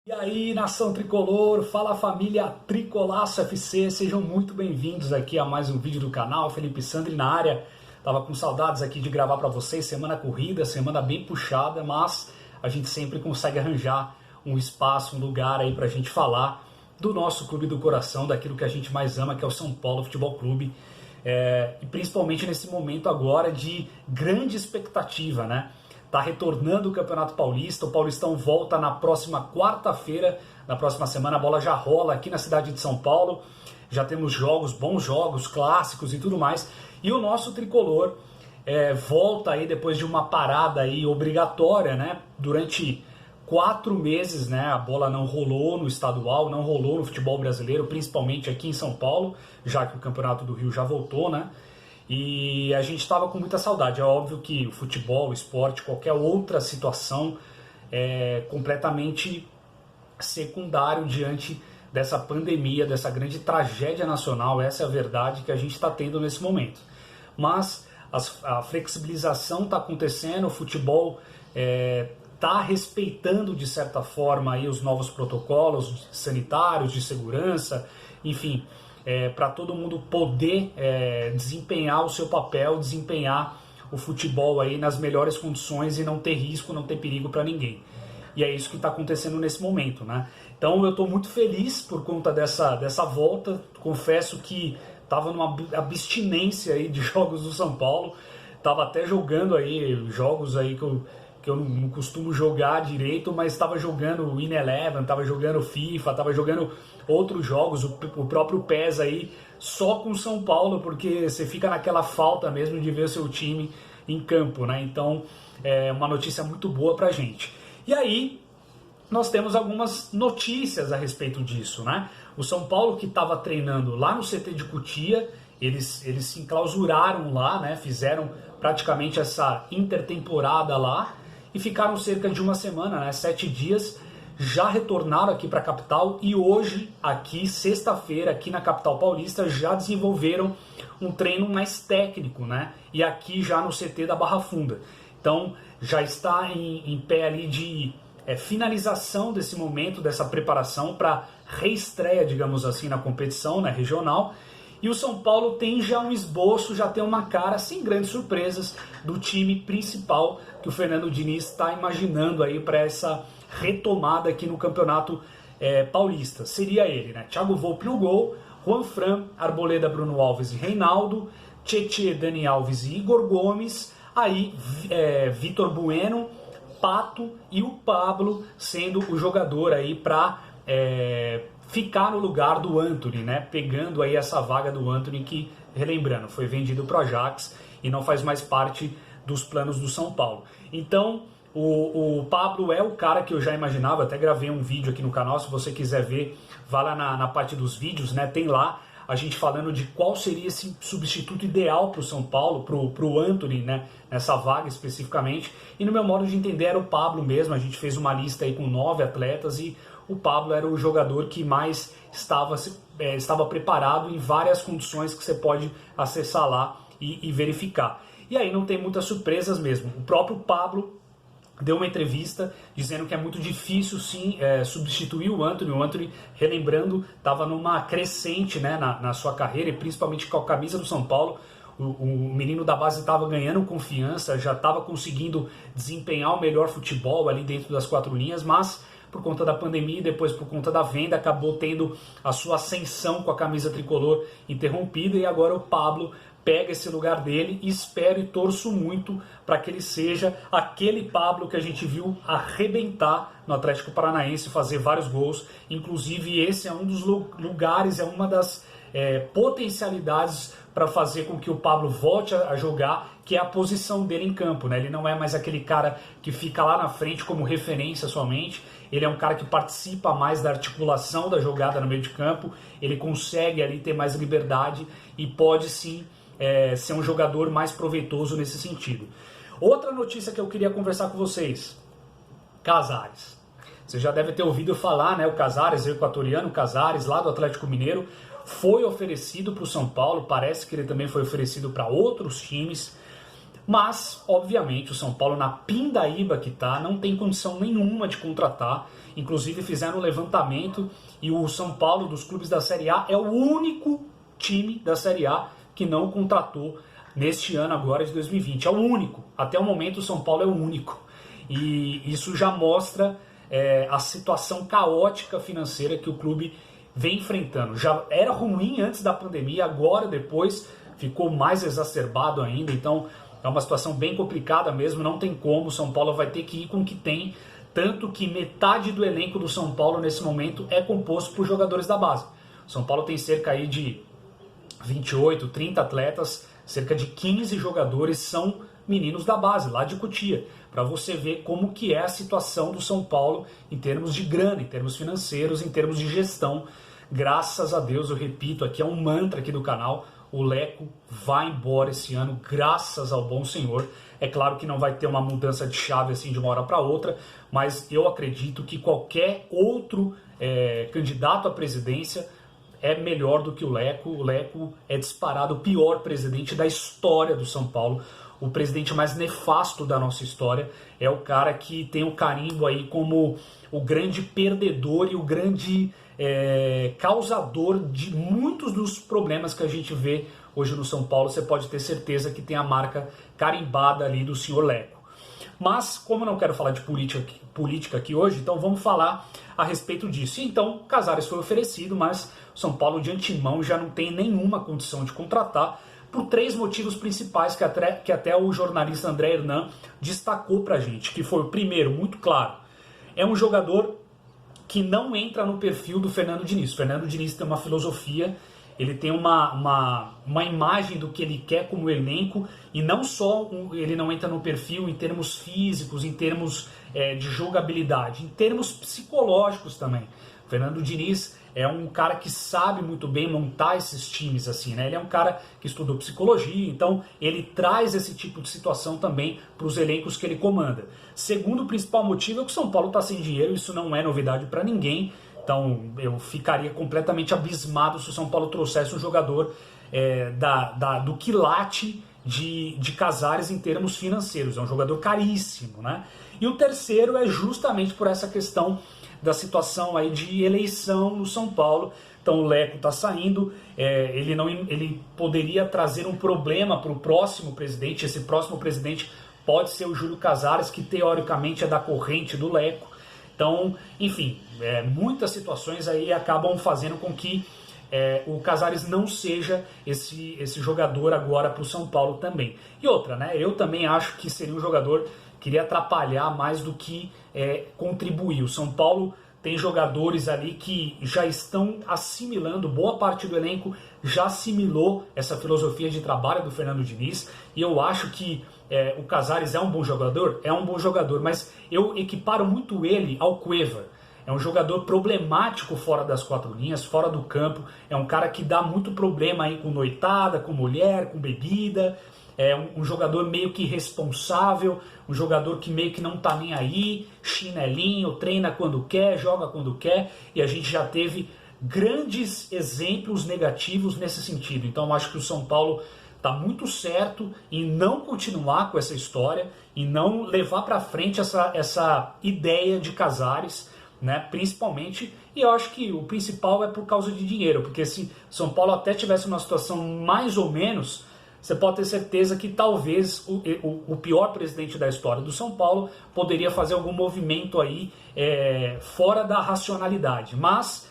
E aí, nação tricolor, fala família Tricolaço FC, sejam muito bem-vindos aqui a mais um vídeo do canal. Felipe Sandri na área. Tava com saudades aqui de gravar para vocês, semana corrida, semana bem puxada, mas a gente sempre consegue arranjar um espaço, um lugar aí pra gente falar do nosso clube do coração, daquilo que a gente mais ama, que é o São Paulo Futebol Clube. E principalmente nesse momento agora de grande expectativa, né? Tá retornando o Campeonato Paulista, o Paulistão volta na próxima quarta-feira, na próxima semana a bola já rola aqui na cidade de São Paulo, já temos jogos, bons jogos, clássicos e tudo mais, e o nosso tricolor volta aí depois de uma parada aí obrigatória, né, durante 4 meses, né, a bola não rolou no estadual, não rolou no futebol brasileiro, principalmente aqui em São Paulo, já que o Campeonato do Rio já voltou, né. E a gente estava com muita saudade. É óbvio que o futebol, o esporte, qualquer outra situação é completamente secundário diante dessa pandemia, dessa grande tragédia nacional. Essa é a verdade que a gente está tendo nesse momento. Mas a flexibilização está acontecendo, o futebol está respeitando de certa forma aí os novos protocolos sanitários, de segurança, enfim, para todo mundo poder desempenhar o seu papel, desempenhar o futebol aí nas melhores condições e não ter risco, não ter perigo para ninguém. E é isso que está acontecendo nesse momento, né? Então eu estou muito feliz por conta dessa volta. Confesso que estava numa abstinência aí de jogos do São Paulo. Estava até jogando aí jogos aí que eu não costumo jogar direito, mas estava jogando In-Eleven, estava jogando FIFA, estava jogando outros jogos, o próprio PES aí, só com São Paulo, porque você fica naquela falta mesmo de ver o seu time em campo, né? Então é uma notícia muito boa pra gente. E aí, nós temos algumas notícias a respeito disso, né? O São Paulo, que estava treinando lá no CT de Cotia, eles se enclausuraram lá, né? Fizeram praticamente essa intertemporada lá e ficaram cerca de uma semana, né? 7 dias, já retornaram aqui para a capital e hoje, aqui, sexta-feira, aqui na capital paulista, já desenvolveram um treino mais técnico, né? E aqui já no CT da Barra Funda. Então, já está em pé ali de finalização desse momento, dessa preparação para reestreia, digamos assim, na competição, né, regional. E o São Paulo tem já um esboço, já tem uma cara, sem grandes surpresas, do time principal que o Fernando Diniz está imaginando aí para essa retomada aqui no Campeonato Paulista. Seria ele, né? Thiago Volpi no gol, Juan Fran, Arboleda, Bruno Alves e Reinaldo, Tietê, Dani Alves e Igor Gomes, aí Vitor Bueno, Pato e o Pablo sendo o jogador aí para ficar no lugar do Antony, né? Pegando aí essa vaga do Antony que, relembrando, foi vendido para o Ajax e não faz mais parte dos planos do São Paulo. Então, o Pablo é o cara que eu já imaginava, até gravei um vídeo aqui no canal, se você quiser ver, vá lá na parte dos vídeos, né? Tem lá a gente falando de qual seria esse substituto ideal para o São Paulo, para o Antony, né? Nessa vaga especificamente. E no meu modo de entender era o Pablo mesmo, a gente fez uma lista aí com 9 atletas e o Pablo era o jogador que mais estava preparado em várias condições que você pode acessar lá e verificar. E aí não tem muitas surpresas mesmo. O próprio Pablo deu uma entrevista dizendo que é muito difícil sim substituir o Antony. O Antony, relembrando, estava numa crescente, né, na sua carreira, e principalmente com a camisa do São Paulo. O menino da base estava ganhando confiança, já estava conseguindo desempenhar o melhor futebol ali dentro das 4 linhas, mas por conta da pandemia e depois por conta da venda acabou tendo a sua ascensão com a camisa tricolor interrompida, e agora o Pablo pega esse lugar dele e espero e torço muito para que ele seja aquele Pablo que a gente viu arrebentar no Atlético Paranaense, fazer vários gols. Inclusive esse é um dos lugares, é uma das potencialidades para fazer com que o Pablo volte a jogar, que é a posição dele em campo, né? Ele não é mais aquele cara que fica lá na frente como referência somente, ele é um cara que participa mais da articulação da jogada no meio de campo, ele consegue ali ter mais liberdade e pode sim ser um jogador mais proveitoso nesse sentido. Outra notícia que eu queria conversar com vocês, Casares. Você já deve ter ouvido falar, né? O Casares, o equatoriano Casares, lá do Atlético Mineiro, foi oferecido para o São Paulo, parece que ele também foi oferecido para outros times. Mas, obviamente, o São Paulo, na pindaíba que está, não tem condição nenhuma de contratar. Inclusive fizeram um levantamento e o São Paulo, dos clubes da Série A, é o único time da Série A que não contratou neste ano agora de 2020. É o único. Até o momento o São Paulo é o único. E isso já mostra a situação caótica financeira que o clube vem enfrentando. Já era ruim antes da pandemia, agora depois ficou mais exacerbado ainda. Então é uma situação bem complicada mesmo, não tem como. O São Paulo vai ter que ir com o que tem. Tanto que metade do elenco do São Paulo nesse momento é composto por jogadores da base. O São Paulo tem cerca aí de 28, 30 atletas, cerca de 15 jogadores são meninos da base, lá de Cotia. Para você ver como que é a situação do São Paulo em termos de grana, em termos financeiros, em termos de gestão. Graças a Deus, eu repito, aqui é um mantra aqui do canal, o Leco vai embora esse ano, graças ao bom Senhor. É claro que não vai ter uma mudança de chave assim de uma hora para outra, mas eu acredito que qualquer outro candidato à presidência é melhor do que o Leco. O Leco é disparado o pior presidente da história do São Paulo, o presidente mais nefasto da nossa história. É o cara que tem o carimbo aí como o grande perdedor e o grande causador de muitos dos problemas que a gente vê hoje no São Paulo. Você pode ter certeza que tem a marca carimbada ali do senhor Leco. Mas, como eu não quero falar de política aqui hoje, então vamos falar a respeito disso. Então, Casares foi oferecido, mas o São Paulo de antemão já não tem nenhuma condição de contratar, por 3 motivos principais que até o jornalista André Hernan destacou pra gente. Que foi o primeiro, muito claro, é um jogador que não entra no perfil do Fernando Diniz. O Fernando Diniz tem uma filosofia, ele tem uma imagem do que ele quer como elenco, e não só ele não entra no perfil em termos físicos, em termos de jogabilidade, em termos psicológicos também. O Fernando Diniz é um cara que sabe muito bem montar esses times assim, né? Ele é um cara que estudou psicologia, então ele traz esse tipo de situação também para os elencos que ele comanda. Segundo principal motivo é que o São Paulo está sem dinheiro, isso não é novidade para ninguém. Então eu ficaria completamente abismado se o São Paulo trouxesse um jogador do quilate de Casares em termos financeiros. É um jogador caríssimo, né? E o terceiro é justamente por essa questão da situação aí de eleição no São Paulo. Então o Leco está saindo, ele poderia trazer um problema para o próximo presidente. Esse próximo presidente pode ser o Júlio Casares, que teoricamente é da corrente do Leco. Então, enfim, muitas situações aí acabam fazendo com que o Casares não seja esse jogador agora para o São Paulo também. E outra, né? Eu também acho que seria um jogador que iria atrapalhar mais do que contribuir. O São Paulo tem jogadores ali que já estão assimilando, boa parte do elenco já assimilou essa filosofia de trabalho do Fernando Diniz, e eu acho que o Casares é um bom jogador, mas eu equiparo muito ele ao Cueva. É um jogador problemático fora das 4 linhas, fora do campo, é um cara que dá muito problema aí com noitada, com mulher, com bebida. É um jogador meio que irresponsável, um jogador que meio que não tá nem aí, chinelinho, treina quando quer, joga quando quer, e a gente já teve grandes exemplos negativos nesse sentido. Então eu acho que o São Paulo tá muito certo em não continuar com essa história, e não levar para frente essa ideia de Casares, né, principalmente. E eu acho que o principal é por causa de dinheiro, porque se São Paulo até tivesse uma situação mais ou menos, você pode ter certeza que talvez o pior presidente da história do São Paulo poderia fazer algum movimento aí fora da racionalidade. Mas,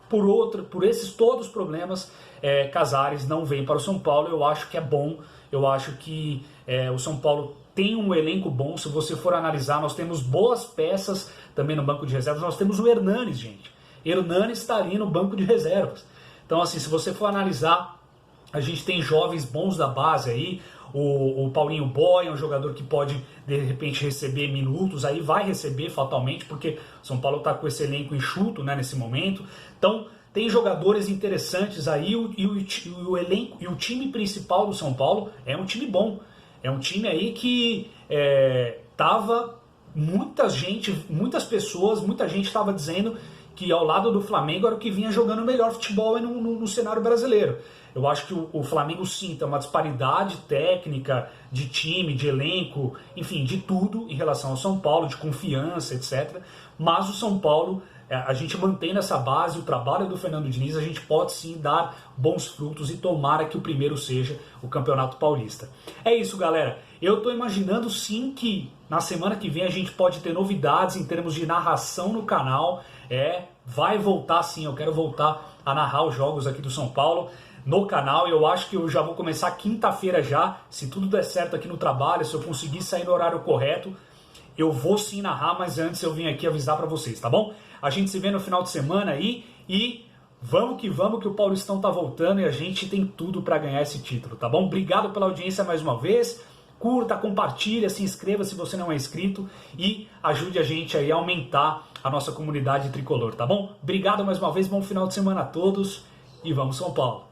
por esses todos os problemas, Casares não vem para o São Paulo. Eu acho que é bom, eu acho que o São Paulo tem um elenco bom. Se você for analisar, nós temos boas peças também no banco de reservas. Nós temos o Hernanes, gente. Hernanes está ali no banco de reservas. Então, assim, se você for analisar, a gente tem jovens bons da base aí. O Paulinho Boy é um jogador que pode, de repente, receber minutos. Aí vai receber fatalmente, porque o São Paulo está com esse elenco enxuto, né, nesse momento. Então, tem jogadores interessantes aí. O elenco e o time principal do São Paulo é um time bom. É um time aí que muita gente estava dizendo que ao lado do Flamengo era o que vinha jogando melhor futebol no cenário brasileiro. Eu acho que o Flamengo sim tem uma disparidade técnica, de time, de elenco, enfim, de tudo em relação ao São Paulo, de confiança, etc. Mas o São Paulo, a gente mantendo essa base, o trabalho do Fernando Diniz, a gente pode sim dar bons frutos e tomara que o primeiro seja o Campeonato Paulista. É isso, galera. Eu tô imaginando sim que na semana que vem a gente pode ter novidades em termos de narração no canal. Vai voltar sim, eu quero voltar a narrar os jogos aqui do São Paulo no canal. Eu acho que eu já vou começar quinta-feira já, se tudo der certo aqui no trabalho, se eu conseguir sair no horário correto, eu vou sim narrar, mas antes eu vim aqui avisar pra vocês, tá bom? A gente se vê no final de semana aí e vamos que o Paulistão tá voltando e a gente tem tudo pra ganhar esse título, tá bom? Obrigado pela audiência mais uma vez. Curta, compartilha, se inscreva se você não é inscrito e ajude a gente aí a aumentar a nossa comunidade tricolor, tá bom? Obrigado mais uma vez, bom final de semana a todos e vamos São Paulo!